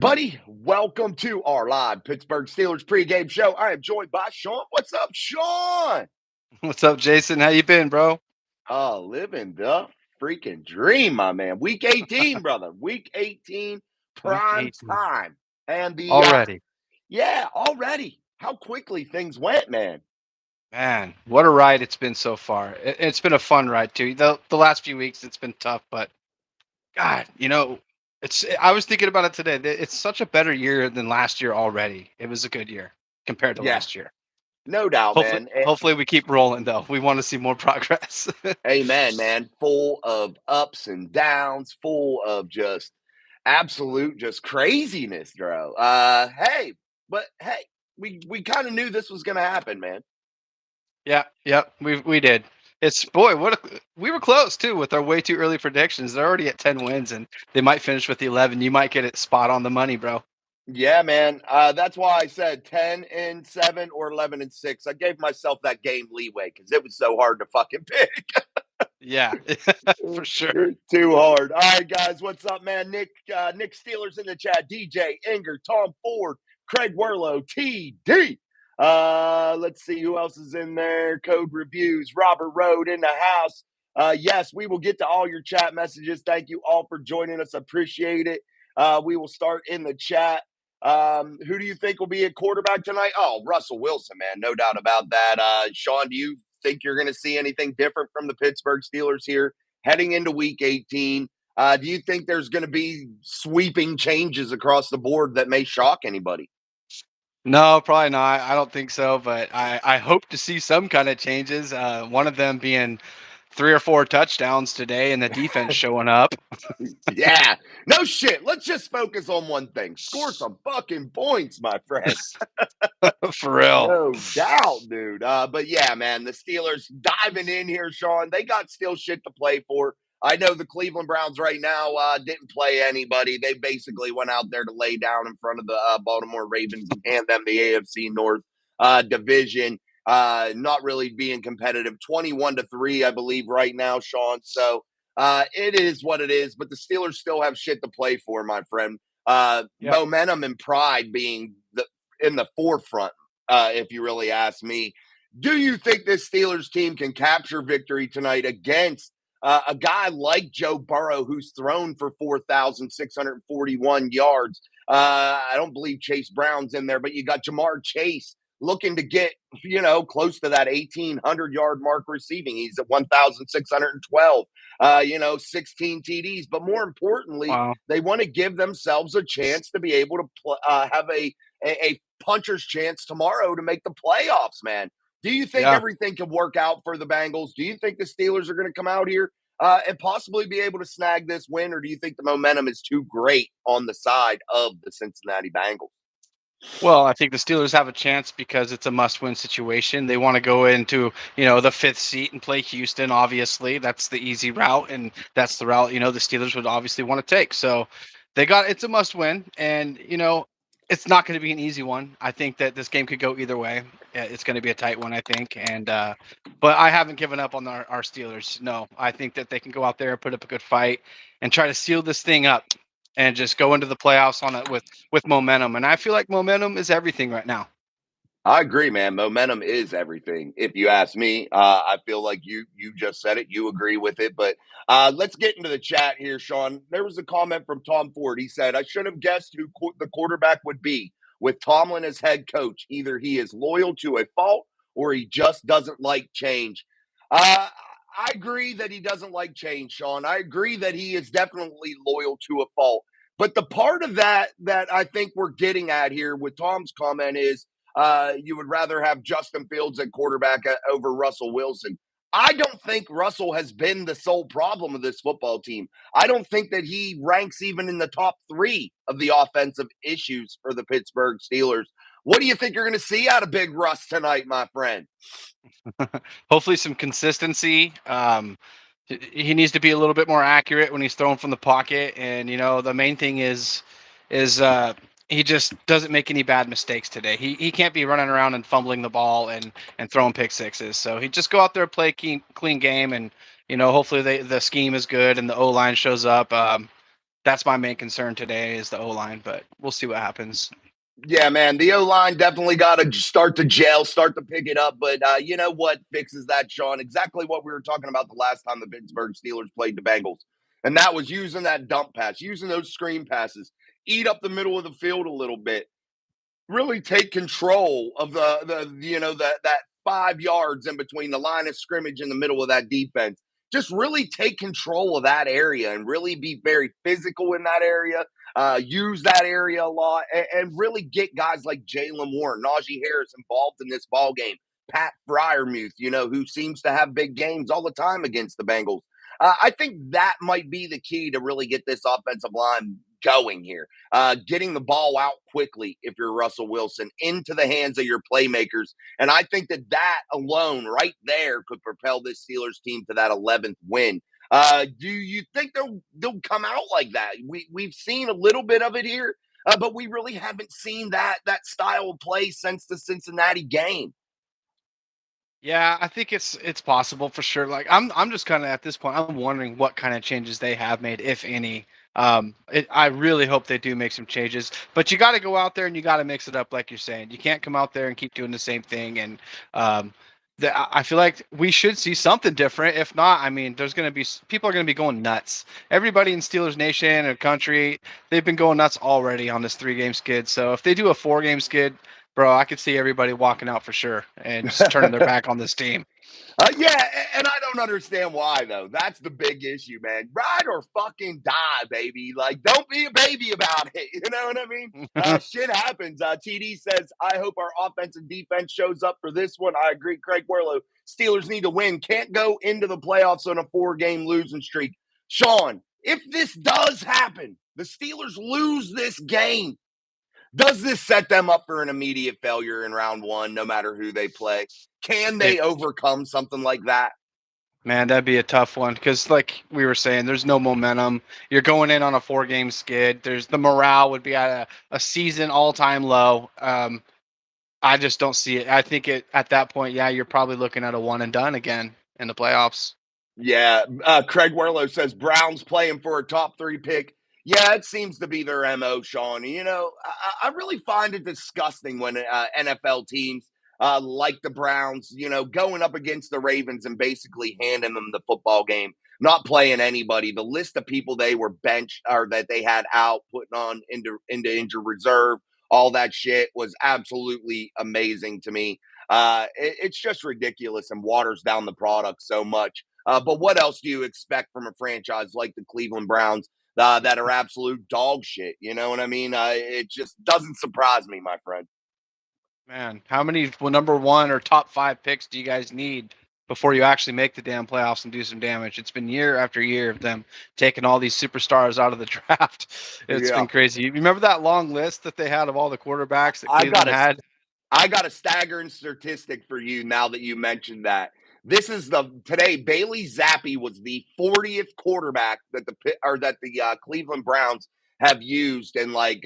Buddy, welcome to our live Pittsburgh Steelers pregame show. I am joined by Sean. What's up, Sean? What's up, Jason? How you been, bro? Living the freaking dream, my man. Week 18, brother. Week 18, Week prime 18 time. And already. yeah, already. How quickly things went, man. Man, what a ride it's been so far. It's been a fun ride too. The last few weeks it's been tough, but God, it's. I was thinking about it today. It's such a better year than last year already. It was a good year compared to Yeah, last year. no doubt, Hopefully, man. hopefully we keep rolling though. We want to see more progress. Amen, man. Full of ups and downs, full of just absolute just craziness, bro. Hey, we kind of knew this was gonna happen, man. Yeah, yep, we did. It's boy, we were close too with our way too early predictions. They're already at 10 wins and they might finish with 11. You might get it spot on the money, bro. Yeah, man. That's why I said 10-7 or 11-6. I gave myself that game leeway because it was so hard to fucking pick. Yeah, for sure. Too hard. All right, guys, what's up, man? Nick Steelers in the chat. DJ Enger, Tom Ford, Craig Werlow, TD. Let's see who else is in there. Code reviews. Robert Road in the house. Yes, we will get to all your chat messages. Thank you all for joining us. Appreciate it. We will start in the chat. Who do you think will be a quarterback tonight? Oh, Russell Wilson, man. No doubt about that. Sean, do you think you're going to see anything different from the Pittsburgh Steelers here heading into week 18? Do you think there's going to be sweeping changes across the board that may shock anybody? No, probably not. I don't think so, but I hope to see some kind of changes. One of them being 3 or 4 touchdowns today and the defense showing up. Yeah, no shit. Let's just focus on one thing. Score some fucking points, my friend. For real. No doubt, dude. But yeah, man, the Steelers diving in here, Sean. They got still shit to play for. I know the Cleveland Browns right now didn't play anybody. They basically went out there to lay down in front of the Baltimore Ravens and hand them the AFC North division. Not really being competitive. 21-3, I believe, right now, Sean. So it is what it is. But the Steelers still have shit to play for, my friend. Yep. Momentum and pride being in the forefront, if you really ask me. Do you think this Steelers team can capture victory tonight against a guy like Joe Burrow, who's thrown for 4,641 yards? I don't believe Chase Brown's in there, but you got Jamar Chase looking to get, close to that 1,800-yard mark receiving. He's at 1,612, 16 TDs. But more importantly, Wow. they want to give themselves a chance to be able to have a puncher's chance tomorrow to make the playoffs, man. Do you think Yeah. everything can work out for the Bengals? Do you think the Steelers are going to come out here and possibly be able to snag this win, or do you think the momentum is too great on the side of the Cincinnati Bengals? Well, I think the Steelers have a chance because it's a must-win situation. They want to go into, the fifth seat and play Houston. Obviously, that's the easy route, and that's the route the Steelers would obviously want to take. So, it's a must-win, and it's not going to be an easy one. I think that this game could go either way. It's going to be a tight one, I think, and but I haven't given up on our Steelers. No, I think that they can go out there, put up a good fight, and try to seal this thing up and just go into the playoffs on it with momentum. And I feel like momentum is everything right now. I agree, man. Momentum is everything. If you ask me, I feel like you just said it. You agree with it, but let's get into the chat here, Sean. There was a comment from Tom Ford. He said, "I should have guessed who the quarterback would be with Tomlin as head coach. Either he is loyal to a fault or he just doesn't like change." I agree that he doesn't like change, Sean. I agree that he is definitely loyal to a fault. But the part of that I think we're getting at here with Tom's comment is you would rather have Justin Fields at quarterback over Russell Wilson. I don't think Russell has been the sole problem of this football team. I don't think that he ranks even in the top 3 of the offensive issues for the Pittsburgh Steelers. What do you think you're going to see out of Big Russ tonight, my friend? Hopefully, some consistency. He needs to be a little bit more accurate when he's throwing from the pocket, and the main thing is he just doesn't make any bad mistakes today. He can't be running around and fumbling the ball and throwing pick sixes. So he just go out there, play clean game, and hopefully the scheme is good and the O line shows up. that's my main concern today is the O-line, but we'll see what happens. Yeah, man, the O-line definitely got to start to gel, start to pick it up. But you know what fixes that, Sean? Exactly what we were talking about the last time the Pittsburgh Steelers played the Bengals. And that was using that dump pass, using those screen passes, eat up the middle of the field a little bit, really take control of that 5 yards in between the line of scrimmage in the middle of that defense. Just really take control of that area and really be very physical in that area. Use that area a lot and really get guys like Jalen Warren, Najee Harris involved in this ball game. Pat Fryermuth, who seems to have big games all the time against the Bengals. I think that might be the key to really get this offensive line going here. Getting the ball out quickly, if you're Russell Wilson, into the hands of your playmakers. And I think that alone right there could propel this Steelers team to that 11th win. Do you think they'll come out like that? We've seen a little bit of it here, but we really haven't seen that style of play since the Cincinnati game. Yeah, I think it's possible for sure. Like I'm just kind of at this point, I'm wondering what kind of changes they have made, if any. I really hope they do make some changes, but you got to go out there and you got to mix it up, like you're saying. You can't come out there and keep doing the same thing. And um, I feel like we should see something different. If not, I mean, there's going to be people are going to be going nuts. Everybody in Steelers Nation or country, they've been going nuts already on this 3-game skid. So if they do a 4-game skid, bro, I could see everybody walking out for sure and just turning their back on this team. Yeah, and I don't understand why though. That's the big issue, man. Ride or fucking die, baby. Like, don't be a baby about it. You know what I mean? Shit happens. TD says, "I hope our offense and defense shows up for this one." I agree, Craig Werlow. Steelers need to win. Can't go into the playoffs on a 4-game losing streak. Sean, if this does happen, the Steelers lose this game. Does this set them up for an immediate failure in round one, no matter who they play? Can It, they overcome something like that? man, that'd be a tough one because, like we were saying, there's no momentum. You're going in on a 4-game skid. There's the morale would be at a season all-time low. I just don't see it. I think at that point, yeah, you're probably looking at a one and done again in the playoffs. Yeah, Craig Werlow says Browns playing for a top 3 pick. Yeah, it seems to be their MO, Sean. I really find it disgusting when NFL teams like the Browns, going up against the Ravens and basically handing them the football game, not playing anybody. The list of people they were benched or that they had out, putting on into injured reserve, all that shit was absolutely amazing to me. It's just ridiculous and waters down the product so much. But what else do you expect from a franchise like the Cleveland Browns that are absolute dog shit? You know what I mean? It just doesn't surprise me, my friend. Man, how many number 1 or top 5 picks do you guys need before you actually make the damn playoffs and do some damage? It's been year after year of them taking all these superstars out of the draft. It's Yeah, been crazy. You remember that long list that they had of all the quarterbacks that I got Cleveland a had? I got a staggering statistic for you now that you mentioned that. This is today Bailey Zappi was the 40th quarterback that the Cleveland Browns have used in like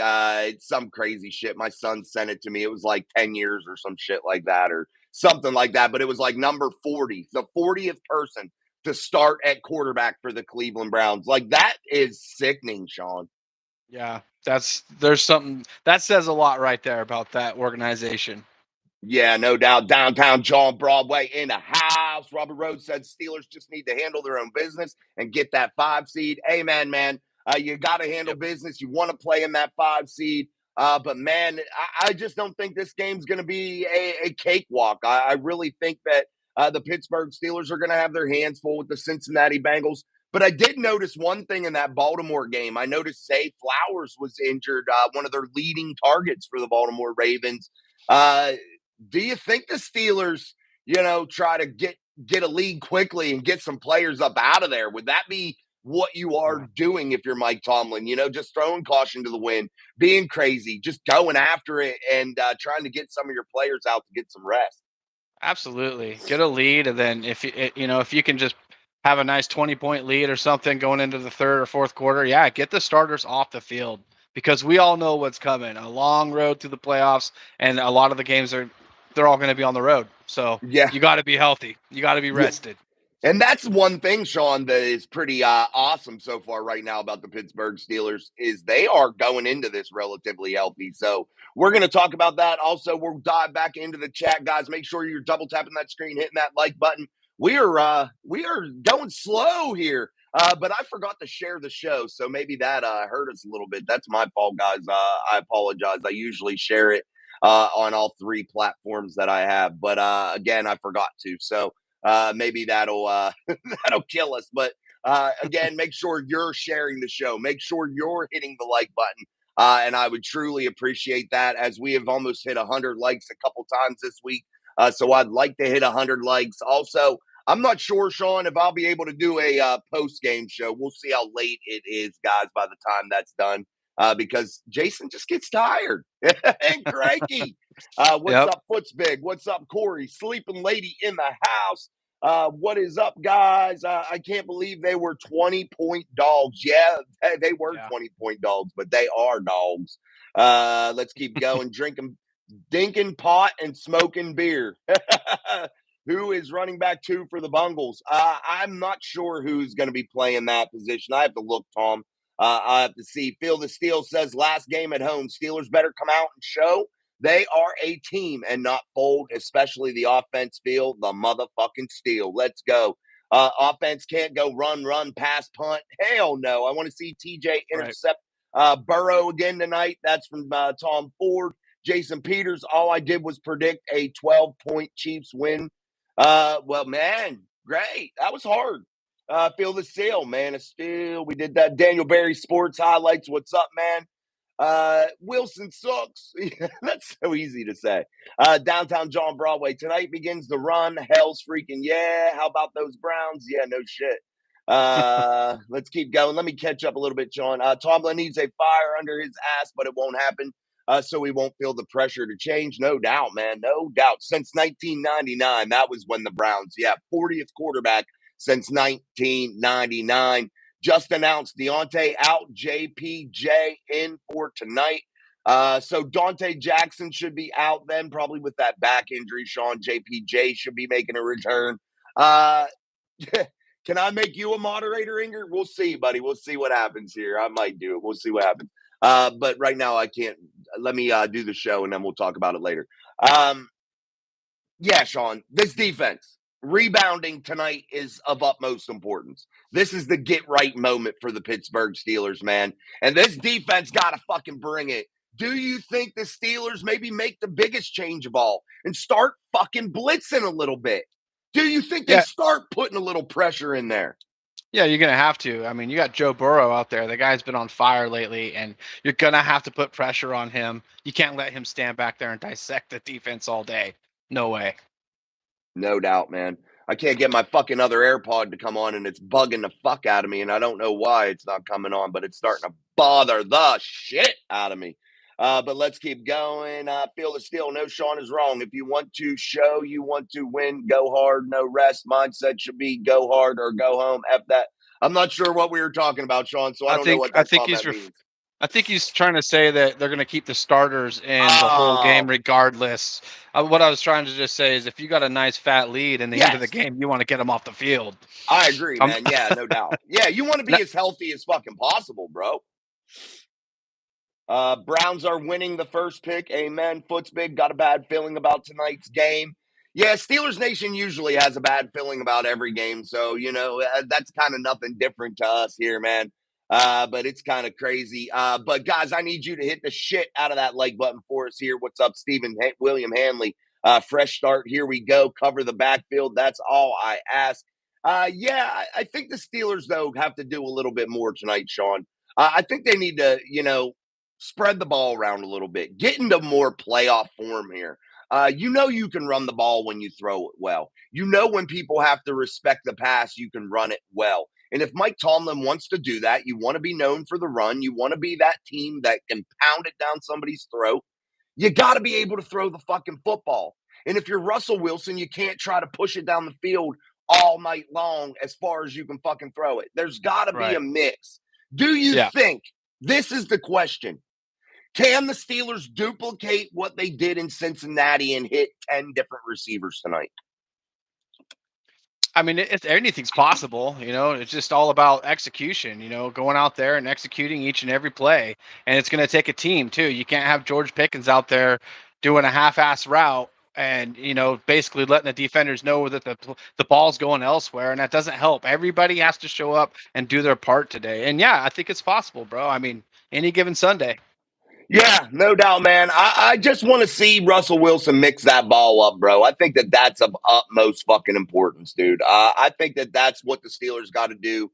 some crazy shit. My son sent it to me. It was like 10 years or some shit like that or something like that, but it was like number 40, the 40th person to start at quarterback for the Cleveland Browns. Like that is sickening, Sean. Yeah, there's something that says a lot right there about that organization. Yeah, no doubt. Downtown John Broadway in the house. Robert Rhodes said Steelers just need to handle their own business and get that 5 seed. Amen, man. You got to handle Yep. business. You want to play in that 5 seed. But man, I just don't think this game's going to be a cakewalk. I really think that the Pittsburgh Steelers are going to have their hands full with the Cincinnati Bengals. But I did notice one thing in that Baltimore game. I noticed Zay Flowers was injured, one of their leading targets for the Baltimore Ravens. Uh, do you think the Steelers, try to get a lead quickly and get some players up out of there? Would that be what you are Yeah. doing if you're Mike Tomlin? Just throwing caution to the wind, being crazy, just going after it, and trying to get some of your players out to get some rest. Absolutely. Get a lead, and then if you can just have a nice 20-point lead or something going into the third or fourth quarter, yeah, get the starters off the field because we all know what's coming. A long road to the playoffs, and a lot of the games they're all going to be on the road. So Yeah, you got to be healthy. You got to be yeah. rested. And that's one thing, Sean, that is pretty awesome so far right now about the Pittsburgh Steelers is they are going into this relatively healthy. So we're going to talk about that. Also, we'll dive back into the chat, guys. Make sure you're double tapping that screen, hitting that like button. We are going slow here, but I forgot to share the show, so maybe that hurt us a little bit. That's my fault, guys. I apologize. I usually share it on all 3 platforms that I have, but again, I forgot to. So maybe that'll that'll kill us. But again, make sure you're sharing the show. Make sure you're hitting the like button. And I would truly appreciate that, as we have almost hit 100 likes a couple times this week. So I'd like to hit 100 likes. Also, I'm not sure, Sean, if I'll be able to do a post-game show. We'll see how late it is, guys, by the time that's done. Because Jason just gets tired and cranky. What's up, Footsbig? What's up, Corey? Sleeping lady in the house. What is up, guys? I can't believe they were 20-point dogs. Yeah, they were 20-point dogs, but they are dogs. Let's keep going. Dinking pot and smoking beer. Who is running back 2 for the Bengals? I'm not sure who's going to be playing that position. I have to look, Tom. I have to see. Phil the Steel says last game at home, Steelers better come out and show they are a team and not fold, especially the offense. Feel the motherfucking Steel. Let's go. Offense can't go run, pass, punt. Hell no. I want to see TJ intercept Burrow again tonight. That's from Tom Ford. Jason Peters, all I did was predict a 12-point Chiefs win. Well, man, great. That was hard. Feel the Steel, man. It's still, we did that. Daniel Berry Sports Highlights. What's up, man? Wilson sucks. That's so easy to say. Downtown John Broadway. Tonight begins the run. Hell's freaking yeah. How about those Browns? Yeah, no shit. Let's keep going. Let me catch up a little bit, Sean. Tomlin needs a fire under his ass, but it won't happen. So he won't feel the pressure to change. No doubt, man. No doubt. Since 1999, that was when the Browns, 40th quarterback since 1999. Just announced Deontay out, JPJ in for tonight. So Dante Jackson should be out then, probably with that back injury. Sean, JPJ should be making a return. Can I make you a moderator, Inger? We'll see, buddy. We'll see what happens here. I might do it. We'll see what happens. But right now I can't. Let me do the show, and then we'll talk about it later. Sean, this defense. Rebounding tonight is of utmost importance. This is the get right moment for the Pittsburgh Steelers, man. And this defense got to fucking bring it. Do you think the Steelers maybe make the biggest change of all and start fucking blitzing a little bit? Do you think they start putting a little pressure in there? Yeah, you're going to have to. I mean, you got Joe Burrow out there. The guy's been on fire lately, and you're going to have to put pressure on him. You can't let him stand back there and dissect the defense all day. No way. No doubt, man. I can't get my fucking other AirPod to come on, and it's bugging the fuck out of me, and I don't know why it's not coming on, but it's starting to bother the shit out of me. But let's keep going. Feel the Steel. No, Sean is wrong. If you want to show you want to win, go hard, no rest. Mindset should be go hard or go home. F that. I'm not sure what we were talking about, Sean, so I don't know what that comment means. I think he's trying to say that they're going to keep the starters in the whole game regardless. What I was trying to just say is if you got a nice fat lead in the end of the game, you want to get them off the field. I agree, man. Yeah, no doubt. Yeah, you want to be as healthy as fucking possible, bro. Browns are winning the first pick. Amen. Foot's big. Got a bad feeling about tonight's game. Yeah, Steelers Nation usually has a bad feeling about every game. So, that's kind of nothing different to us here, man. But it's kind of crazy. But guys, I need you to hit the shit out of that like button for us here. What's up, William Hanley? Fresh start. Here we go. Cover the backfield. That's all I ask. I think the Steelers, though, have to do a little bit more tonight, Sean. I think they need to, spread the ball around a little bit. Get into more playoff form here. You can run the ball when you throw it well. When people have to respect the pass, you can run it well. And if Mike Tomlin wants to do that, you want to be known for the run. You want to be that team that can pound it down somebody's throat. You got to be able to throw the fucking football. And if you're Russell Wilson, you can't try to push it down the field all night long as far as you can fucking throw it. There's got to be a mix. Do you think, this is the question, can the Steelers duplicate what they did in Cincinnati and hit 10 different receivers tonight? I mean, anything's possible. It's just all about execution. Going out there and executing each and every play, and it's going to take a team too. You can't have George Pickens out there doing a half-ass route and basically letting the defenders know that the ball's going elsewhere, and that doesn't help. Everybody has to show up and do their part today. And yeah, I think it's possible, bro. I mean, any given Sunday. Yeah, no doubt, man. I just want to see Russell Wilson mix that ball up, bro. I think that that's of utmost fucking importance, dude. I think that that's what the Steelers got to do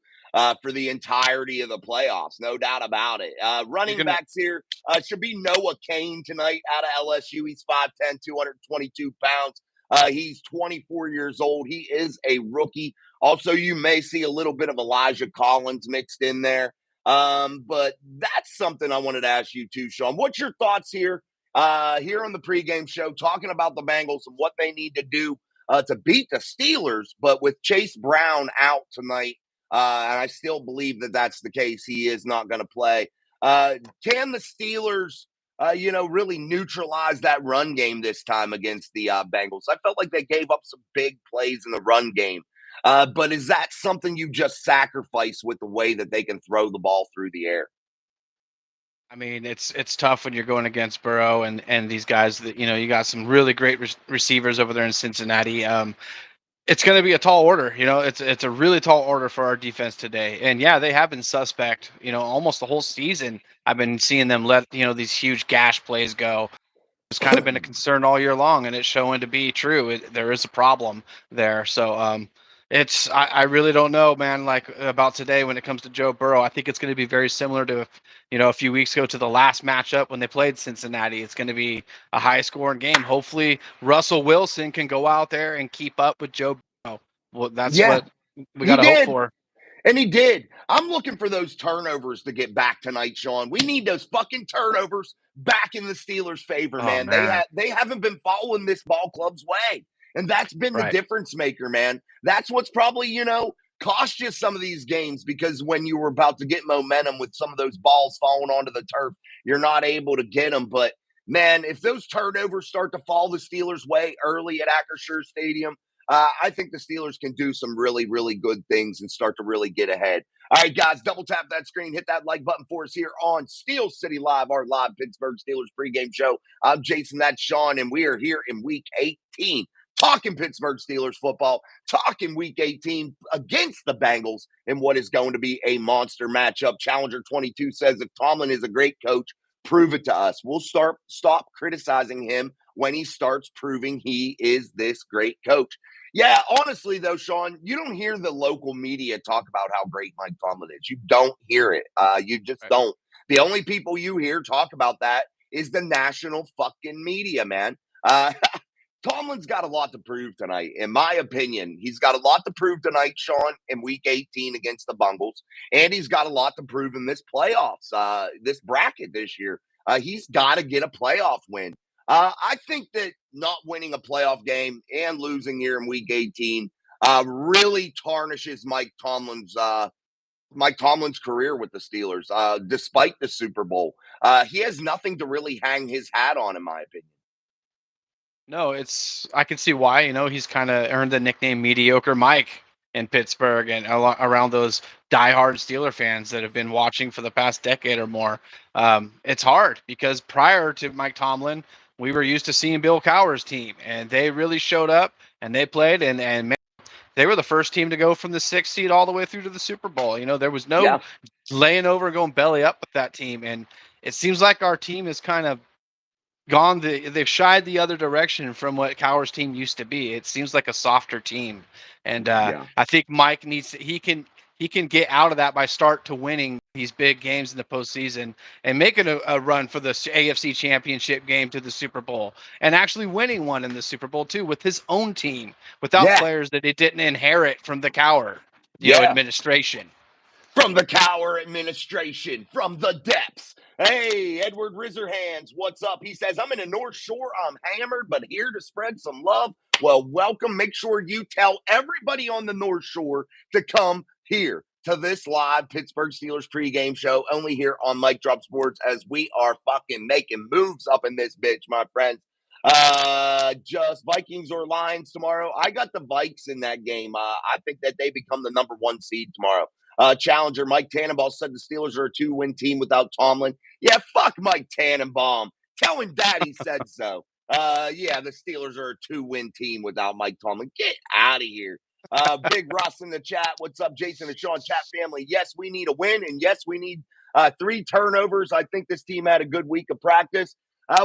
for the entirety of the playoffs, no doubt about it. You're Running gonna backs here should be Noah Kane tonight out of LSU. He's 5'10", 222 pounds. He's 24 years old. He is a rookie. Also, you may see a little bit of Elijah Collins mixed in there. But that's something I wanted to ask you too, Sean. What's your thoughts here on the pregame show, talking about the Bengals and what they need to do to beat the Steelers, but with Chase Brown out tonight, and I still believe that that's the case. He is not going to play. Can the Steelers, really neutralize that run game this time against the Bengals? I felt like they gave up some big plays in the run game. But is that something you just sacrifice with the way that they can throw the ball through the air? I mean, it's tough when you're going against Burrow and these guys that you got some really great receivers over there in Cincinnati. It's going to be a tall order. It's a really tall order for our defense today. And yeah, they have been suspect. Almost the whole season. I've been seeing them let these huge gash plays go. It's kind of been a concern all year long, and it's showing to be true. There is a problem there. So I really don't know, man. Like about today when it comes to Joe Burrow, I think it's going to be very similar to a few weeks ago to the last matchup when they played Cincinnati. It's going to be a high scoring game. Hopefully Russell Wilson can go out there and keep up with Joe Burrow. Well, that's Yeah, what we got he to hope did. for. And he did. I'm looking for those turnovers to get back tonight, Sean. We need those fucking turnovers back in the Steelers' favor, Oh man. man, They haven't been following this ball club's way. And that's been the right. difference maker, man. That's what's probably, cost you some of these games because when you were about to get momentum with some of those balls falling onto the turf, you're not able to get them. But man, if those turnovers start to fall the Steelers' way early at Acrisure Stadium, I think the Steelers can do some really, really good things and start to really get ahead. All right, guys, double tap that screen, hit that like button for us here on Steel City Live, our live Pittsburgh Steelers pregame show. I'm Jason, that's Sean, and we are here in week 18 talking Pittsburgh Steelers football, talking week 18 against the Bengals in what is going to be a monster matchup. Challenger 22 says if Tomlin is a great coach, prove it to us. We'll stop criticizing him when he starts proving he is this great coach. Yeah, honestly, though, Sean, you don't hear the local media talk about how great Mike Tomlin is. You don't hear it. You just Right. don't. The only people you hear talk about that is the national fucking media, man. Uh, Tomlin's got a lot to prove tonight, in my opinion. He's got a lot to prove tonight, Sean, in week 18 against the Bengals. And he's got a lot to prove in this playoffs, this bracket this year. He's got to get a playoff win. I think that not winning a playoff game and losing here in week 18 really tarnishes Mike Tomlin's career with the Steelers, despite the Super Bowl. He has nothing to really hang his hat on, in my opinion. No, I can see why. He's kind of earned the nickname Mediocre Mike in Pittsburgh and around those diehard Steeler fans that have been watching for the past decade or more. It's hard because prior to Mike Tomlin, we were used to seeing Bill Cowher's team, and they really showed up and they played, and man, they were the first team to go from the sixth seed all the way through to the Super Bowl. There was no Yeah, laying over, going belly up with that team, and it seems like our team is kind of they've shied the other direction from what Cowher's team used to be. It seems like a softer team. And yeah, I think Mike he can get out of that by start to winning these big games in the postseason and making a run for the AFC championship game to the Super Bowl and actually winning one in the Super Bowl too with his own team without yeah, players that he didn't inherit from the Cowher, yeah. administration. From the Cowher administration, from the depths. Hey, Edward Rizerhands, what's up? He says, I'm in the North Shore. I'm hammered, but here to spread some love. Well, welcome. Make sure you tell everybody on the North Shore to come here to this live Pittsburgh Steelers pregame show, only here on Mike Drop Sports, as we are fucking making moves up in this bitch, my friends. Just Vikings or Lions tomorrow. I got the Vikes in that game. I think that they become the number 1 seed tomorrow. Challenger Mike Tannenbaum said the Steelers are a 2-win team without Tomlin. Yeah, fuck Mike Tannenbaum. Tell him Daddy said so. Yeah, the Steelers are a 2-win team without Mike Tomlin. Get out of here. Big Russ in the chat. What's up, Jason and Sean? Chat family. Yes, we need a win, and yes, we need 3 turnovers. I think this team had a good week of practice.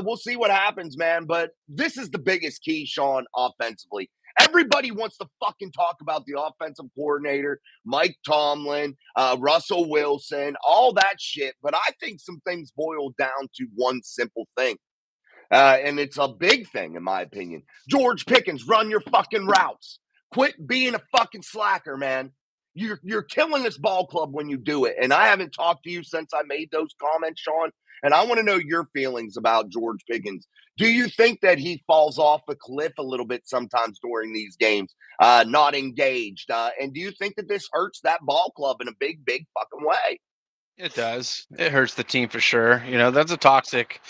We'll see what happens, man. But this is the biggest key, Sean, offensively. Everybody wants to fucking talk about the offensive coordinator, Mike Tomlin, Russell Wilson, all that shit. But I think some things boil down to one simple thing. And it's a big thing, in my opinion. George Pickens, run your fucking routes. Quit being a fucking slacker, man. You're killing this ball club when you do it. And I haven't talked to you since I made those comments, Sean. And I want to know your feelings about George Pickens. Do you think that he falls off a cliff a little bit sometimes during these games, not engaged? And do you think that this hurts that ball club in a big, big fucking way? It does. It hurts the team for sure. That's a toxic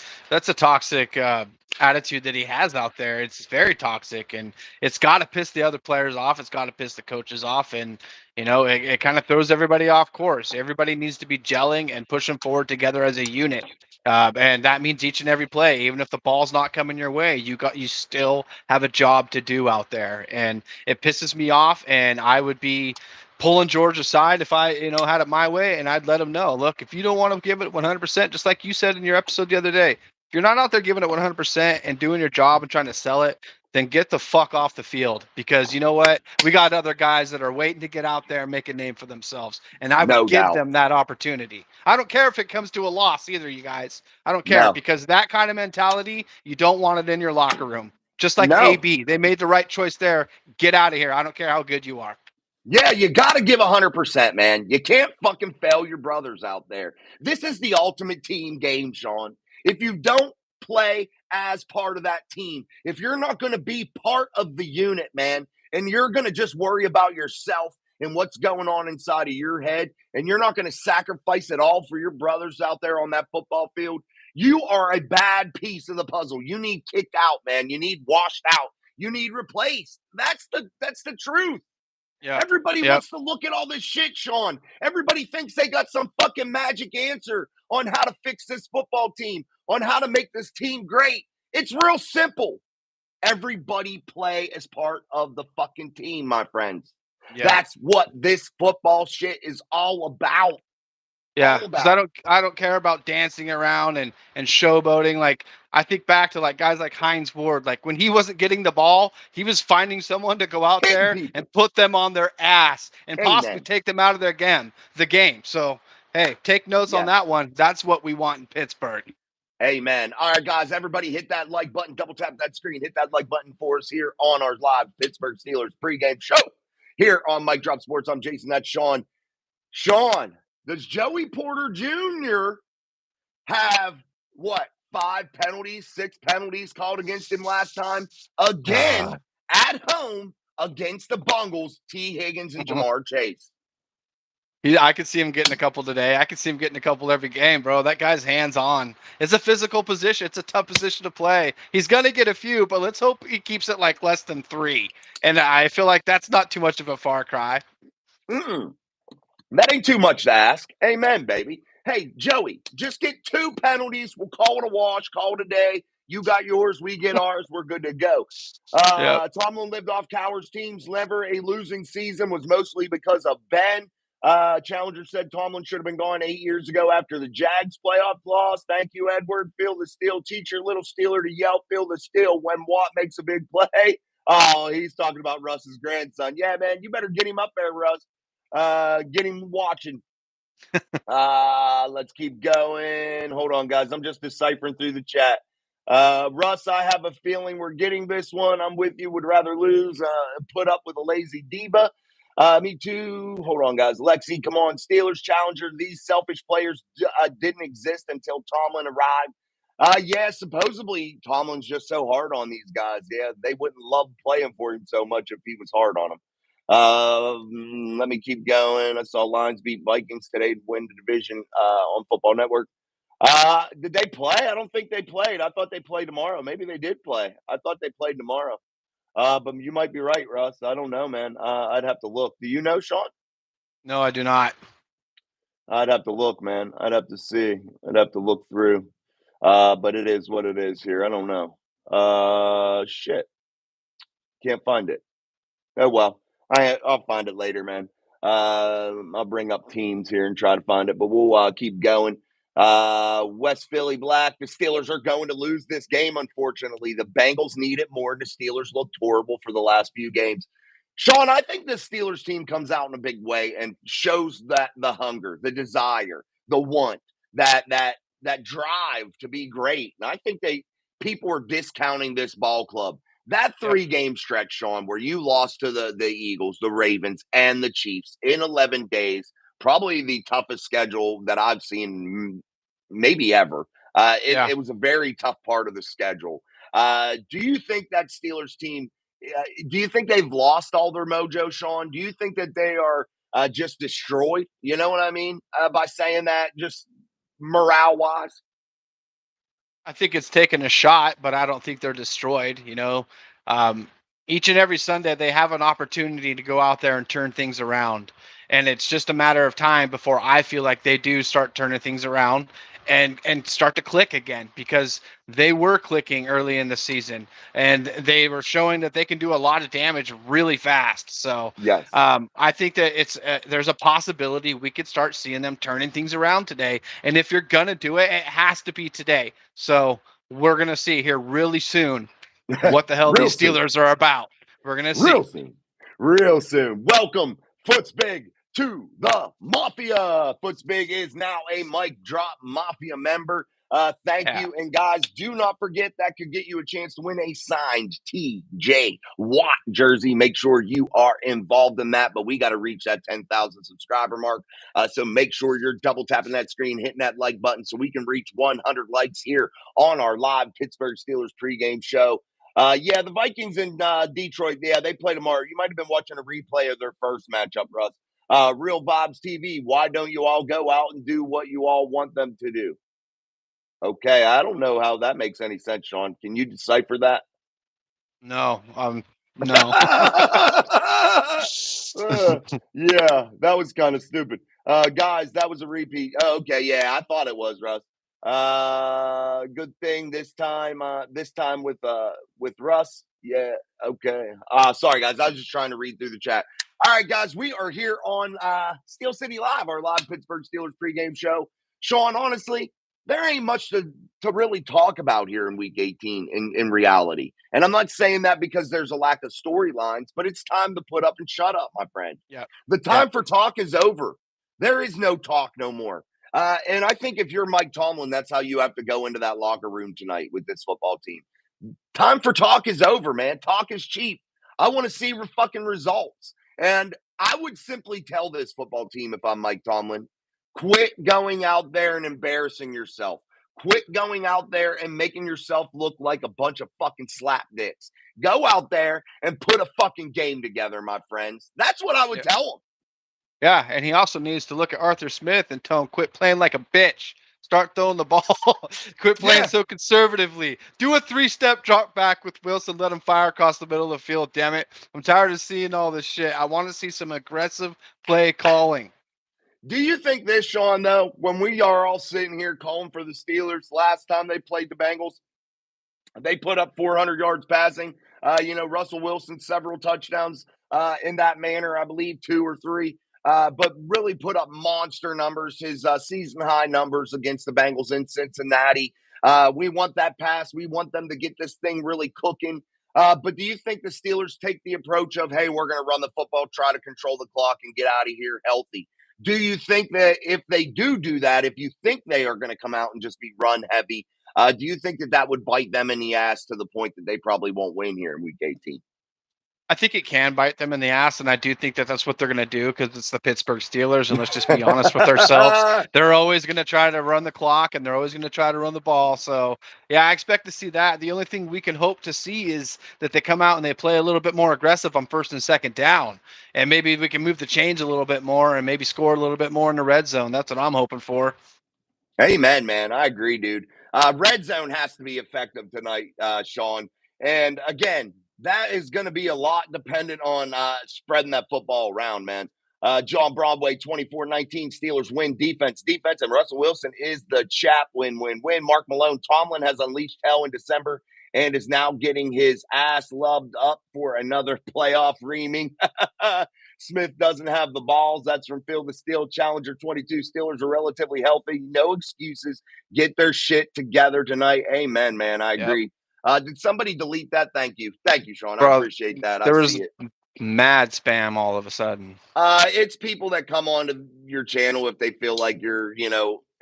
attitude that he has out there. It's very toxic, and it's got to piss the other players off. It's got to piss the coaches off, and it kind of throws everybody off course. Everybody needs to be gelling and pushing forward together as a unit. And that means each and every play, even if the ball's not coming your way, you still have a job to do out there, and it pisses me off. And I would be pulling George aside if I, had it my way, and I'd let him know, look, if you don't want to give it 100%, just like you said in your episode the other day, if you're not out there giving it 100% and doing your job and trying to sell it, then get the fuck off the field, because you know what? We got other guys that are waiting to get out there and make a name for themselves, and I would No give doubt. them that opportunity. I don't care if it comes to a loss either, you guys. I don't care, No. because that kind of mentality, you don't want it in your locker room. Just like No. AB, they made the right choice there. Get out of here. I don't care how good you are. Yeah, you got to give 100%, man. You can't fucking fail your brothers out there. This is the ultimate team game, Sean. If you don't play as part of that team, if you're not going to be part of the unit, man, and you're going to just worry about yourself and what's going on inside of your head, and you're not going to sacrifice it all for your brothers out there on that football field, you are a bad piece of the puzzle. You need kicked out, man. You need washed out. You need replaced. That's the truth. Yeah. Everybody wants to look at all this shit, Sean. Everybody thinks they got some fucking magic answer on how to fix this football team, on how to make this team great. It's real simple. Everybody play as part of the fucking team, my friends. Yeah. That's what this football shit is all about. Yeah, because I don't care about dancing around and showboating. Like, I think back to like guys like Hines Ward. Like, when he wasn't getting the ball, he was finding someone to go out there and put them on their ass and possibly take them out of the game. So hey, take notes on that one. That's what we want in Pittsburgh. Amen. All right, guys, everybody hit that like button, double tap that screen, hit that like button for us here on our live Pittsburgh Steelers pregame show here on Mike Drop Sports. I'm Jason. That's Sean. Sean, does Joey Porter Jr. have, 6 penalties called against him last time? Again, at home against the Bengals, T. Higgins and Jamar Chase. I could see him getting a couple today. I could see him getting a couple every game, bro. That guy's hands-on. It's a physical position. It's a tough position to play. He's going to get a few, but let's hope he keeps it like less than 3. And I feel like that's not too much of a far cry. That ain't too much to ask. Amen, baby. Hey, Joey, just get 2 penalties. We'll call it a wash. Call it a day. You got yours. We get ours. We're good to go. Tomlin lived off Cowher's teams. Never a losing season was mostly because of Ben. Challenger said Tomlin should have been gone 8 years ago after the Jags playoff loss. Thank you, Edward. Feel the steel. Teach your little Steeler to yell, feel the steel when Watt makes a big play. Oh, he's talking about Russ's grandson. Yeah, man, you better get him up there, Russ. Get him watching. Let's keep going. Hold on, guys. I'm just deciphering through the chat. Russ, I have a feeling we're getting this one. I'm with you. Would rather lose, put up with a lazy diva. Me too. Hold on, guys. Lexi, come on. Steelers Challenger. These selfish players didn't exist until Tomlin arrived. Yeah, supposedly Tomlin's just so hard on these guys. Yeah, they wouldn't love playing for him so much if he was hard on them. Let me keep going. I saw Lions beat Vikings today to win the division on Football Network. Did they play? I don't think they played. I thought they played tomorrow. Maybe they did play. I thought they played tomorrow. But you might be right, Russ. I don't know, man. I'd have to look. Do you know, Sean? No, I do not. I'd have to look, man. I'd have to see. I'd have to look through. But it is what it is here. I don't know. Shit. Can't find it. Oh well, I'll find it later, man. I'll bring up teams here and try to find it, but we'll keep going. West Philly Black. The Steelers are going to lose this game. Unfortunately, the Bengals need it more. The Steelers looked horrible for the last few games. Sean, I think the Steelers team comes out in a big way and shows that the hunger, the desire, the want, that drive to be great. And I think people are discounting this ball club. That Yep. 3-game stretch, Sean, where you lost to the Eagles, the Ravens, and the Chiefs in 11 days, probably the toughest schedule that I've seen maybe ever. Yeah. It was a very tough part of the schedule. Do you think that Steelers team, do you think they've lost all their mojo, Sean? Do you think that they are just destroyed? You know what I mean? By saying that, just morale wise? I think it's taken a shot, but I don't think they're destroyed. Um, each and every Sunday they have an opportunity to go out there and turn things around, and it's just a matter of time before I feel like they do start turning things around and start to click again, because they were clicking early in the season and they were showing that they can do a lot of damage really fast. So Yes. I think that there's a possibility we could start seeing them turning things around today. And if you're gonna do it, it has to be today. So we're gonna see here really soon what the hell Real these soon. Steelers are about. We're gonna see. Real soon. Real soon. Welcome, Foots Big, to the Mafia. Foots Big is now a Mic Drop Mafia member. Thank Yeah. you. And guys, do not forget that could get you a chance to win a signed TJ Watt jersey. Make sure you are involved in that. But we got to reach that 10,000 subscriber mark. So make sure you're double tapping that screen, hitting that like button so we can reach 100 likes here on our live Pittsburgh Steelers pregame show. Yeah, the Vikings in Detroit. Yeah, they play tomorrow. You might have been watching a replay of their first matchup, Russ. Real Vibes TV. Why don't you all go out and do what you all want them to do? Okay, I don't know how that makes any sense, Sean. Can you decipher that? No. No. Uh, yeah, that was kind of stupid. Guys, that was a repeat. Oh, okay, yeah, I thought it was, Russ. Good thing this time with Russ. Yeah, okay. Sorry guys, I was just trying to read through the chat. All right, guys, we are here on Steel City Live, our live Pittsburgh Steelers pregame show. Sean, honestly, there ain't much to really talk about here in week 18 in reality. And I'm not saying that because there's a lack of storylines, but it's time to put up and shut up, my friend. Yeah. The Yeah. time for talk is over. There is no talk no more. And I think if you're Mike Tomlin, that's how you have to go into that locker room tonight with this football team. Time for talk is over, man. Talk is cheap. I want to see fucking results. And I would simply tell this football team, if I'm Mike Tomlin, quit going out there and embarrassing yourself. Quit going out there and making yourself look like a bunch of fucking slapdicks. Go out there and put a fucking game together, my friends. That's what I would tell them. Yeah, and he also needs to look at Arthur Smith and tell him, quit playing like a bitch. Start throwing the ball. Quit playing so conservatively. Do a 3-step drop back with Wilson. Let him fire across the middle of the field. Damn it. I'm tired of seeing all this shit. I want to see some aggressive play calling. Do you think this, Sean, though, when we are all sitting here calling for the Steelers last time they played the Bengals, they put up 400 yards passing. Russell Wilson, several touchdowns in that manner, I believe 2 or 3. But really put up monster numbers, his season high numbers against the Bengals in Cincinnati. We want that pass. We want them to get this thing really cooking. But do you think the Steelers take the approach of, hey, we're going to run the football, try to control the clock, and get out of here healthy? Do you think that if they do that, if you think they are going to come out and just be run heavy, do you think that would bite them in the ass to the point that they probably won't win here in week 18? I think it can bite them in the ass, and I do think that that's what they're going to do because it's the Pittsburgh Steelers. And let's just be honest with ourselves, they're always going to try to run the clock, and they're always going to try to run the ball. So, yeah, I expect to see that. The only thing we can hope to see is that they come out and they play a little bit more aggressive on first and second down, and maybe we can move the chains a little bit more and maybe score a little bit more in the red zone. That's what I'm hoping for. Amen, man. I agree, dude. Red zone has to be effective tonight, Sean. And again, that is going to be a lot dependent on spreading that football around, man. John Broadway, 24-19, Steelers win defense. Defense, and Russell Wilson is the chap win. Mark Malone, Tomlin has unleashed hell in December and is now getting his ass loved up for another playoff reaming. Smith doesn't have the balls. That's from Field of Steel. Challenger 22. Steelers are relatively healthy. No excuses. Get their shit together tonight. Amen, man. I Yep. agree. Did somebody delete that? Thank you. Thank you, Sean. I Bro, appreciate that. I there see was it. mad spam all of a sudden. It's people that come on to your channel if they feel like you're,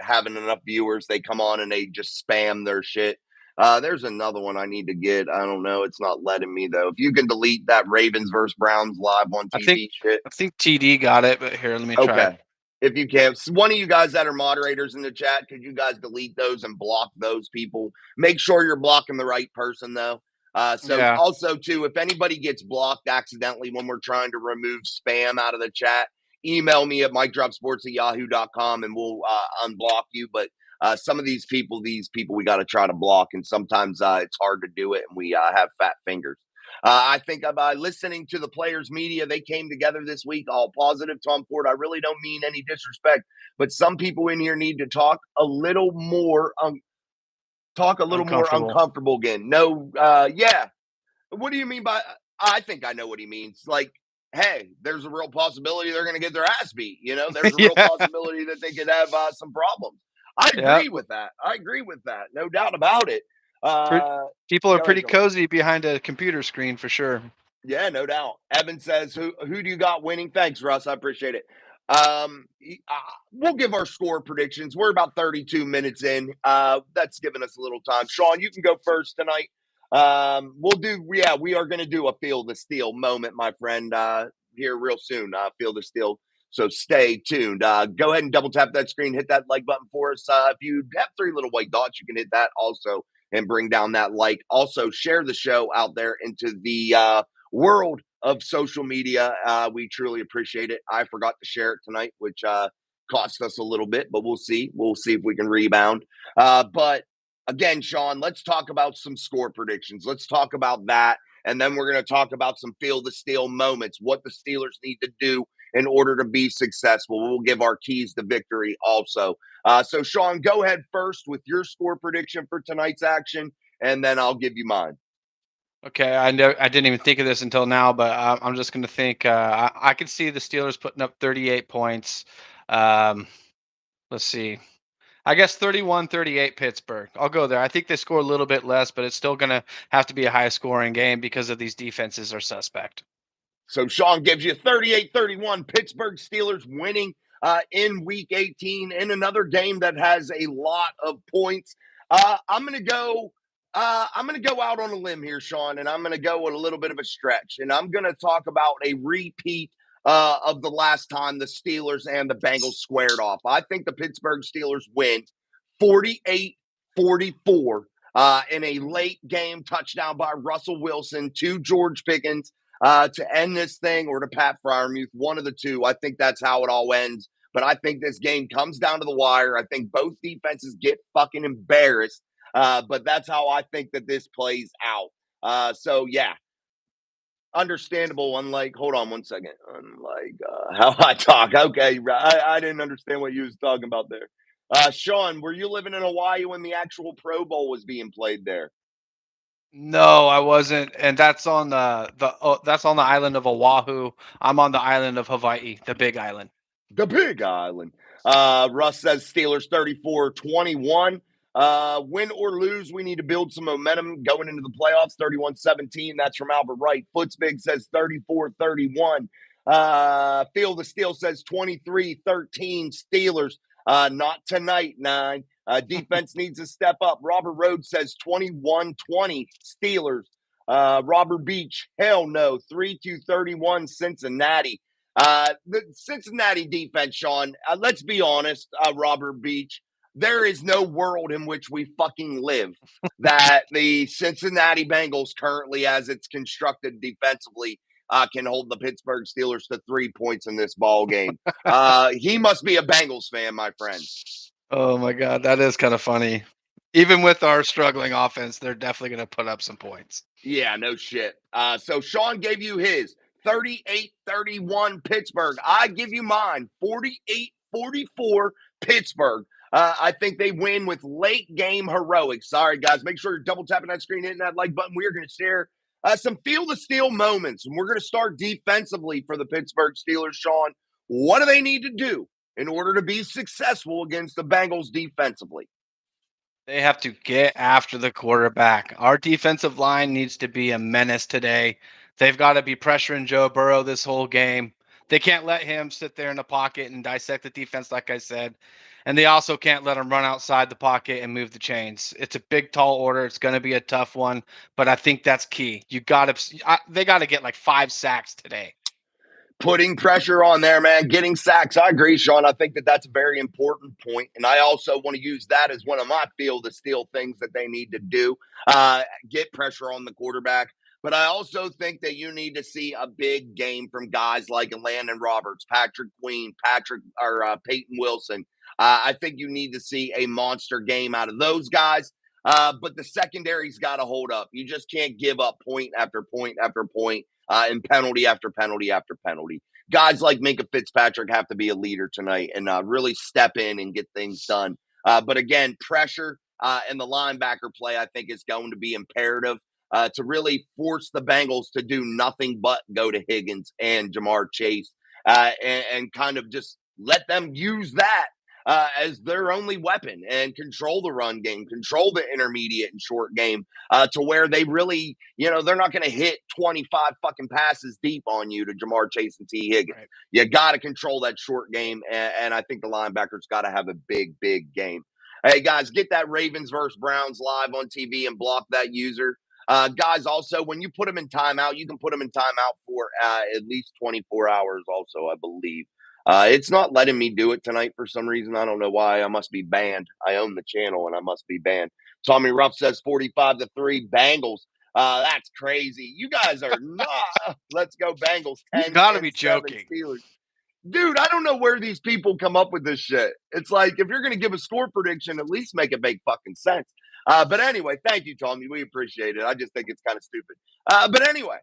having enough viewers. They come on and they just spam their shit. There's another one I need to get. I don't know. It's not letting me though. If you can delete that Ravens versus Browns live on I think TV shit. I think TD got it, but here, let me try. Okay. If you can, one of you guys that are moderators in the chat, could you guys delete those and block those people? Make sure you're blocking the right person, though. So Yeah. also, too, if anybody gets blocked accidentally when we're trying to remove spam out of the chat, email me at mikedropsports@yahoo.com and we'll unblock you. But some of these people we got to try to block, and sometimes it's hard to do it, and we have fat fingers. I think by listening to the players' media, they came together this week, all positive. Tom Ford, I really don't mean any disrespect, but some people in here need to talk a little more, Uncomfortable. uncomfortable again. No, yeah. What do you mean by? I think I know what he means. Like, hey, there's a real possibility they're going to get their ass beat. There's a real Yeah. possibility that they could have some problems. I Yeah. agree with that. No doubt about it. Pre- Uh, People are Go ahead, pretty Sean. cozy behind a computer screen for sure. Yeah, no doubt. Evan says, "Who do you got winning?" Thanks, Russ. I appreciate it. We'll give our score predictions. We're about 32 minutes in. That's giving us a little time. Sean, you can go first tonight. We'll do. Yeah, we are going to do a Feel the Steel moment, my friend. Here real soon. Feel the Steel. So stay tuned. Go ahead and double tap that screen. Hit that like button for us. If you have three little white dots, you can hit that also and bring down that like. Also, share the show out there into the world of social media. We truly appreciate it. I forgot to share it tonight, which cost us a little bit, but we'll see. We'll see if we can rebound. But again, Sean, let's talk about some score predictions. Let's talk about that. And then we're going to talk about some Feel the Steel moments, what the Steelers need to do in order to be successful. We'll give our keys to victory also. So, Sean, go ahead first with your score prediction for tonight's action, and then I'll give you mine. Okay, I didn't even think of this until now, but I'm just going to think. I could see the Steelers putting up 38 points. Let's see. I guess 31-38 Pittsburgh. I'll go there. I think they score a little bit less, but it's still going to have to be a high scoring game because of these defenses are suspect. So Sean gives you 38-31 Pittsburgh Steelers winning in week 18 in another game that has a lot of points. I'm going to go out on a limb here, Sean, and I'm going to go with a little bit of a stretch, and I'm going to talk about a repeat of the last time the Steelers and the Bengals squared off. I think the Pittsburgh Steelers win 48-44 in a late game touchdown by Russell Wilson to George Pickens to end this thing, or to Pat Fryermuth, one of the two. I think that's how it all ends. But I think this game comes down to the wire. I think both defenses get fucking embarrassed. But that's how I think that this plays out. So, yeah, understandable. Hold on one second. Unlike how I talk. Okay, I didn't understand what you was talking about there. Sean, were you living in Hawaii when the actual Pro Bowl was being played there? No, I wasn't, and that's on that's on the island of Oahu. I'm on the island of Hawaii, the Big Island. The Big Island. Russ says Steelers 34-21. Win or lose, we need to build some momentum going into the playoffs. 31-17. That's from Albert Wright. Footsbig says 34-31. Feel the Steel says 23-13 Steelers. Not tonight, 9. Defense needs to step up. Robert Rhodes says 21-20 Steelers. Robert Beach, hell no. 3-31 Cincinnati. The Cincinnati defense, Sean, let's be honest, Robert Beach, there is no world in which we fucking live that the Cincinnati Bengals currently, as it's constructed defensively, can hold the Pittsburgh Steelers to 3 points in this ball game. He must be a Bengals fan, my friend. Oh my god, that is kind of funny. Even with our struggling offense, they're definitely going to put up some points. Yeah, no shit. So Sean gave you his 38-31 Pittsburgh. I give you mine 48-44 Pittsburgh. I think they win with late game heroics. Sorry, guys. Make sure you're double tapping that screen, hitting that like button. We are going to share some feel the steel moments. And we're going to start defensively for the Pittsburgh Steelers, Sean. What do they need to do in order to be successful against the Bengals defensively? They have to get after the quarterback. Our defensive line needs to be a menace today. They've got to be pressuring Joe Burrow this whole game. They can't let him sit there in the pocket and dissect the defense, like I said. And they also can't let him run outside the pocket and move the chains. It's a big, tall order. It's going to be a tough one, but I think that's key. They got to get like 5 sacks today. Putting pressure on there, man, getting sacks. I agree, Sean. I think that that's a very important point. And I also want to use that as one of my feel the steel things that they need to do, get pressure on the quarterback. But I also think that you need to see a big game from guys like Landon Roberts, Patrick Queen, Peyton Wilson. I think you need to see a monster game out of those guys. But the secondary's got to hold up. You just can't give up point after point after point and penalty after penalty after penalty. Guys like Minka Fitzpatrick have to be a leader tonight and really step in and get things done. But again, pressure and the linebacker play, I think, is going to be imperative to really force the Bengals to do nothing but go to Higgins and Jamar Chase and kind of just let them use that as their only weapon and control the run game, control the intermediate and short game to where they really, they're not going to hit 25 fucking passes deep on you to Jamar Chase and T. Higgins. Right. You got to control that short game. And I think the linebackers got to have a big, big game. Hey, guys, get that Ravens versus Browns live on TV and block that user. Guys, also, when you put them in timeout, you can put them in timeout for at least 24 hours also, I believe. It's not letting me do it tonight for some reason. I don't know why. I must be banned. I own the channel and I must be banned. Tommy Ruff says 45-3 Bengals. That's crazy. You guys are not. Let's go Bengals. 10 you gotta be joking. Steelers. Dude, I don't know where these people come up with this shit. It's like, if you're going to give a score prediction, at least make it make fucking sense. But anyway, thank you, Tommy. We appreciate it. I just think it's kind of stupid. But anyway,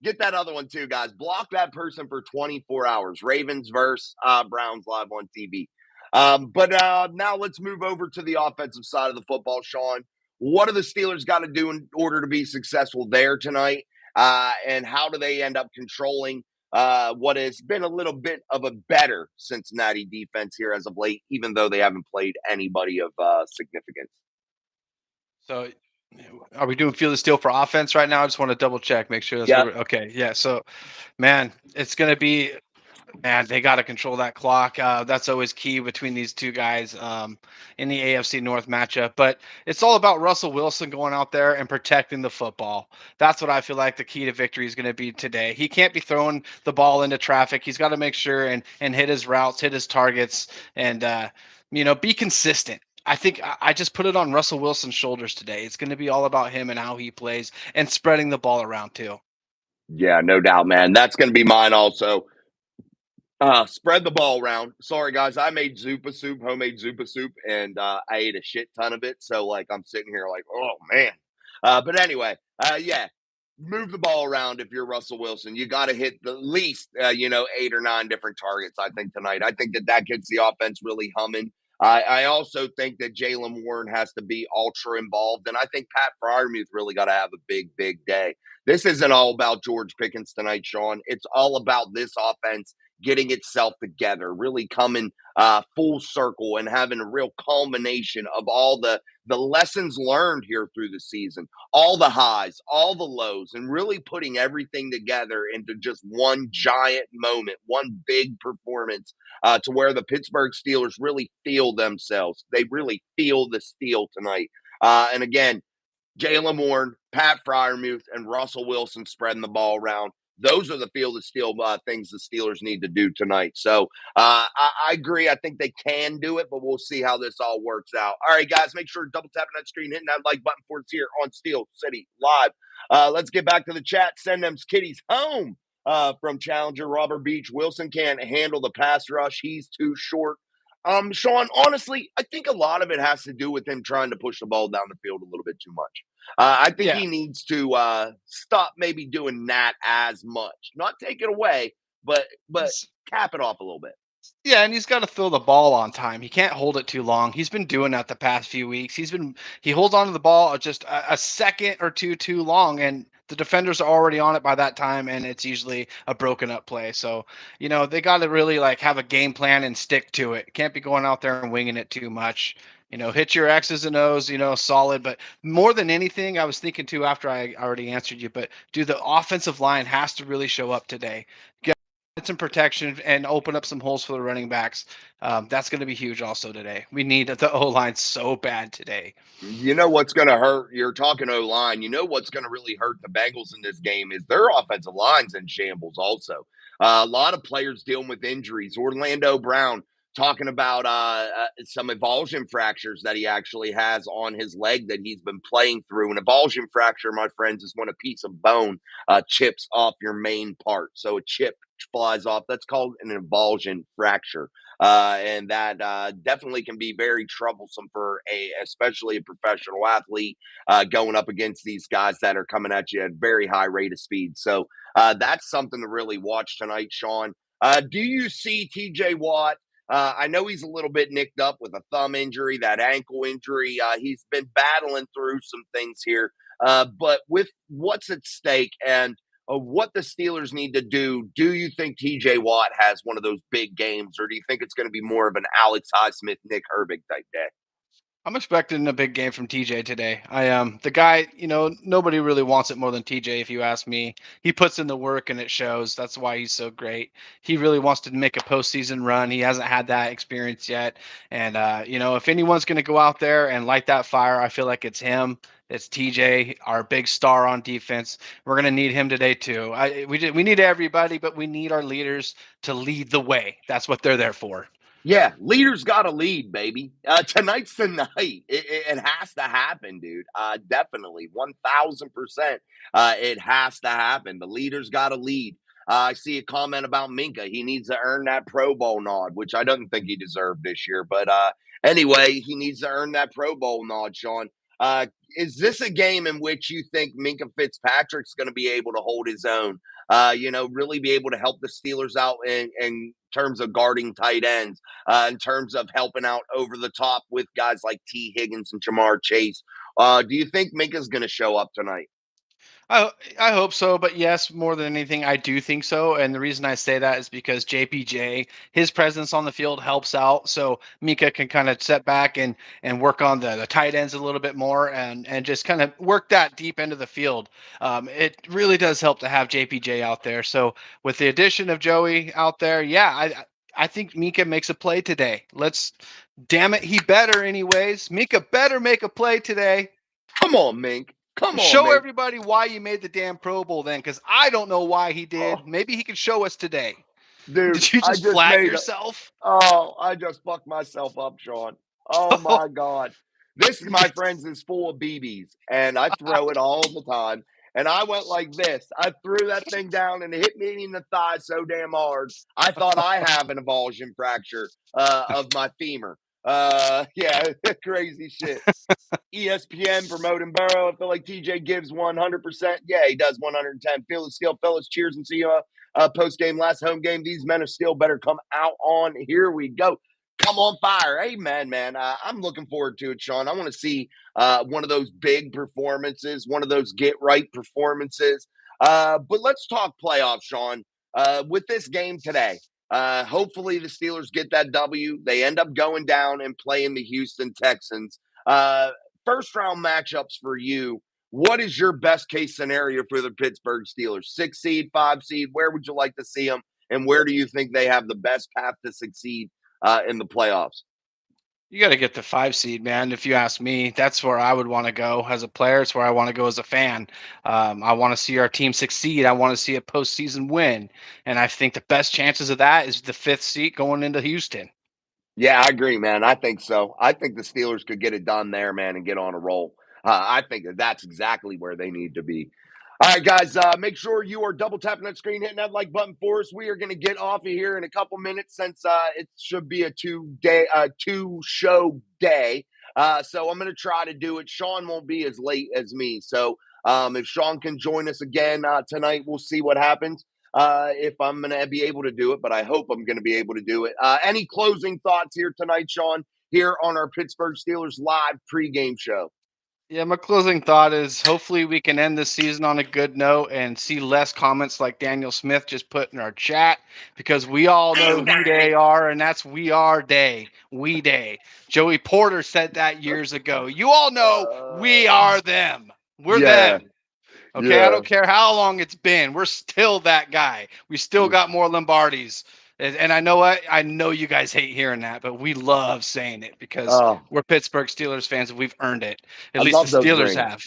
get that other one too, guys. Block that person for 24 hours. Ravens versus Browns live on TV. But now let's move over to the offensive side of the football, Sean. What do the Steelers got to do in order to be successful there tonight? And how do they end up controlling what has been a little bit of a better Cincinnati defense here as of late, even though they haven't played anybody of significance? So, are we doing feel the steel for offense right now? I just want to double check, make sure that's okay. Yeah. So, man, it's going to be, man, they got to control that clock. That's always key between these two guys in the AFC North matchup. But it's all about Russell Wilson going out there and protecting the football. That's what I feel like the key to victory is going to be today. He can't be throwing the ball into traffic. He's got to make sure and hit his routes, hit his targets, and be consistent. I think I just put it on Russell Wilson's shoulders today. It's going to be all about him and how he plays and spreading the ball around too. Yeah, no doubt, man. That's going to be mine also. Spread the ball around. Sorry, guys. I made homemade Zupa soup, and I ate a shit ton of it. So, like, I'm sitting here like, oh, man. But anyway, yeah, move the ball around if you're Russell Wilson. You got to hit the least, 8 or 9 different targets, I think, tonight. I think that gets the offense really humming. I also think that Jaylen Warren has to be ultra involved. And I think Pat Freiermuth really got to have a big, big day. This isn't all about George Pickens tonight, Sean. It's all about this offense getting itself together, really coming full circle and having a real culmination of all the lessons learned here through the season, all the highs, all the lows, and really putting everything together into just one giant moment, one big performance to where the Pittsburgh Steelers really feel themselves. They really feel the steel tonight. And again, Jaylen Warren, Pat Freiermuth, and Russell Wilson spreading the ball around. Those are the field of steel things the Steelers need to do tonight. So I agree. I think they can do it, but we'll see how this all works out. All right, guys, make sure to double tapping that screen, hitting that like button for us here on Steel City Live. Let's get back to the chat. Send them kitties home from challenger Robert Beach. Wilson can't handle the pass rush. He's too short. Sean, honestly, I think a lot of it has to do with him trying to push the ball down the field a little bit too much. I think Yeah. he needs to stop maybe doing that as much. Not take it away, but cap it off a little bit. Yeah, and he's got to throw the ball on time. He can't hold it too long. He's been doing that the past few weeks. He holds on to the ball just a second or two too long, and the defenders are already on it by that time, and it's usually a broken up play. So, they got to really like have a game plan and stick to it. Can't be going out there and winging it too much. Hit your X's and O's, solid. But more than anything, I was thinking too after I already answered you, but the offensive line has to really show up today, some protection and open up some holes for the running backs. That's going to be huge also today. We need the O line so bad today. You know what's going to hurt? You're talking O line. You know what's going to really hurt the Bengals in this game is their offensive line's in shambles. Also, a lot of players dealing with injuries. Orlando Brown talking about some avulsion fractures that he actually has on his leg that he's been playing through. An avulsion fracture, my friends, is when a piece of bone chips off your main part. So a chip flies off. That's called an avulsion fracture. And that definitely can be very troublesome for especially a professional athlete going up against these guys that are coming at you at a very high rate of speed. So that's something to really watch tonight, Sean. Do you see TJ Watt? I know he's a little bit nicked up with a thumb injury, that ankle injury. He's been battling through some things here. But with what's at stake and what the Steelers need to do you think TJ Watt has one of those big games, or do you think it's going to be more of an Alex Highsmith, Nick Herbig type day? I'm expecting a big game from TJ today. The guy, nobody really wants it more than TJ if you ask me. He puts in the work and it shows. That's why he's so great. He really wants to make a postseason run. He hasn't had that experience yet. And if anyone's going to go out there and light that fire, I feel like it's him. It's TJ, our big star on defense. We're going to need him today too. We need everybody, but we need our leaders to lead the way. That's what they're there for. Yeah, leaders got to lead, baby. Tonight's the night. It has to happen, dude. Definitely, 1000%. It has to happen. The leaders got to lead. I see a comment about Minka. He needs to earn that Pro Bowl nod, which I don't think he deserved this year. But anyway, he needs to earn that Pro Bowl nod, Sean. Uh, is this a game in which you think Minka Fitzpatrick's going to be able to hold his own? Really be able to help the Steelers out in terms of guarding tight ends, in terms of helping out over the top with guys like T. Higgins and Jamar Chase. Do you think Minka's going to show up tonight? I I hope so, but yes, more than anything, I do think so. And the reason I say that is because JPJ, his presence on the field helps out, so Mika can kind of set back and work on the tight ends a little bit more and just kind of work that deep into the field. It really does help to have JPJ out there. So with the addition of Joey out there, yeah, I think Mika makes a play today. Damn it, he better anyways. Mika better make a play today. Come on, Mink. Come on, Show Mink. everybody why you made the damn Pro Bowl then, because I don't know why he did. Oh, Maybe he can show us today. dude, Did you I just just flag made yourself? I just fucked myself up, Sean. Oh my God. This, my friends, is full of BBs, and I throw it all the time. And I went like this. I threw that thing down and it hit me in the thigh so damn hard. I thought I have an avulsion fracture of my femur. Yeah, crazy shit. ESPN promoting Burrow. I feel like TJ gives 100%. Yeah, he does 110. Feel the skill, fellas. Cheers and see you post game, last home game. These men are still better come out on. Here we go. Come on fire. Amen, man. I'm looking forward to it, Sean. I want to see one of those big performances, one of those get right performances. But let's talk playoffs, Sean. With this game today, hopefully the Steelers get that W. They end up going down and playing the Houston Texans. Uh, First round matchups for you. What is your best case scenario for the Pittsburgh Steelers? 6 seed, 5 seed? Where would you like to see them? And where do you think they have the best path to succeed in the playoffs? You got to get the 5 seed, man. If you ask me, that's where I would want to go as a player. It's where I want to go as a fan. I want to see our team succeed. I want to see a postseason win, and I think the best chances of that is the 5th seed going into Houston. Yeah, I agree, man. I think so. I think the Steelers could get it done there, man, and get on a roll. I think that that's exactly where they need to be. All right, guys, make sure you are double tapping that screen, hitting that like button for us. We are going to get off of here in a couple minutes since it should be a two show day. So I'm going to try to do it. Sean won't be as late as me. So if Sean can join us again tonight, we'll see what happens. If I'm going to be able to do it, but I hope I'm going to be able to do it. Any closing thoughts here tonight, Sean, here on our Pittsburgh Steelers live pregame show? Yeah, my closing thought is hopefully we can end this season on a good note and see less comments like Daniel Smith just put in our chat, because we all know who they are, and that's We Are Day. We Day. Joey Porter said that years ago. You all know we are them. We're Yeah, them. Okay, I yeah. don't care how long it's been. We're still that guy. We still got more Lombardis. And I know what? I know you guys hate hearing that, but we love saying it because Oh, we're Pittsburgh Steelers fans and we've earned it. At I least the love those Steelers rings. have.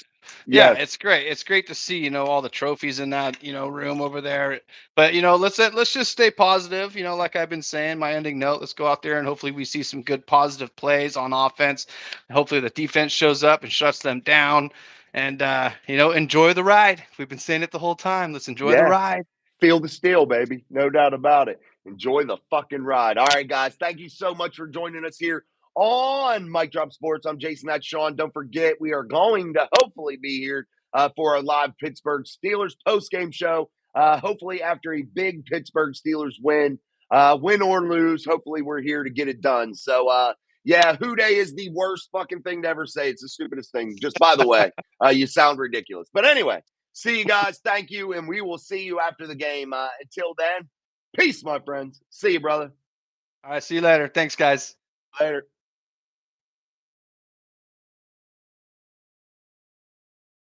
Yeah, Yes. it's great. It's great to see, all the trophies in that, room over there. But, let's just stay positive, like I've been saying, my ending note, let's go out there and hopefully we see some good positive plays on offense. Hopefully the defense shows up and shuts them down. And enjoy the ride. We've been saying it the whole time. Let's enjoy the Yeah. ride. Feel the steel, baby. No doubt about it. Enjoy the fucking ride. All right, guys. Thank you so much for joining us here on Mike Drop Sports. I'm Jason. That's Sean. Don't forget, we are going to hopefully be here for a live Pittsburgh Steelers post-game show. Hopefully, after a big Pittsburgh Steelers win, win or lose, hopefully we're here to get it done. So, yeah, Who Day is the worst fucking thing to ever say. It's the stupidest thing. Just by the way, you sound ridiculous. But anyway, see you guys. Thank you. And we will see you after the game. Until then, peace, my friends. See you, brother. All right, see you later. Thanks, guys. Later.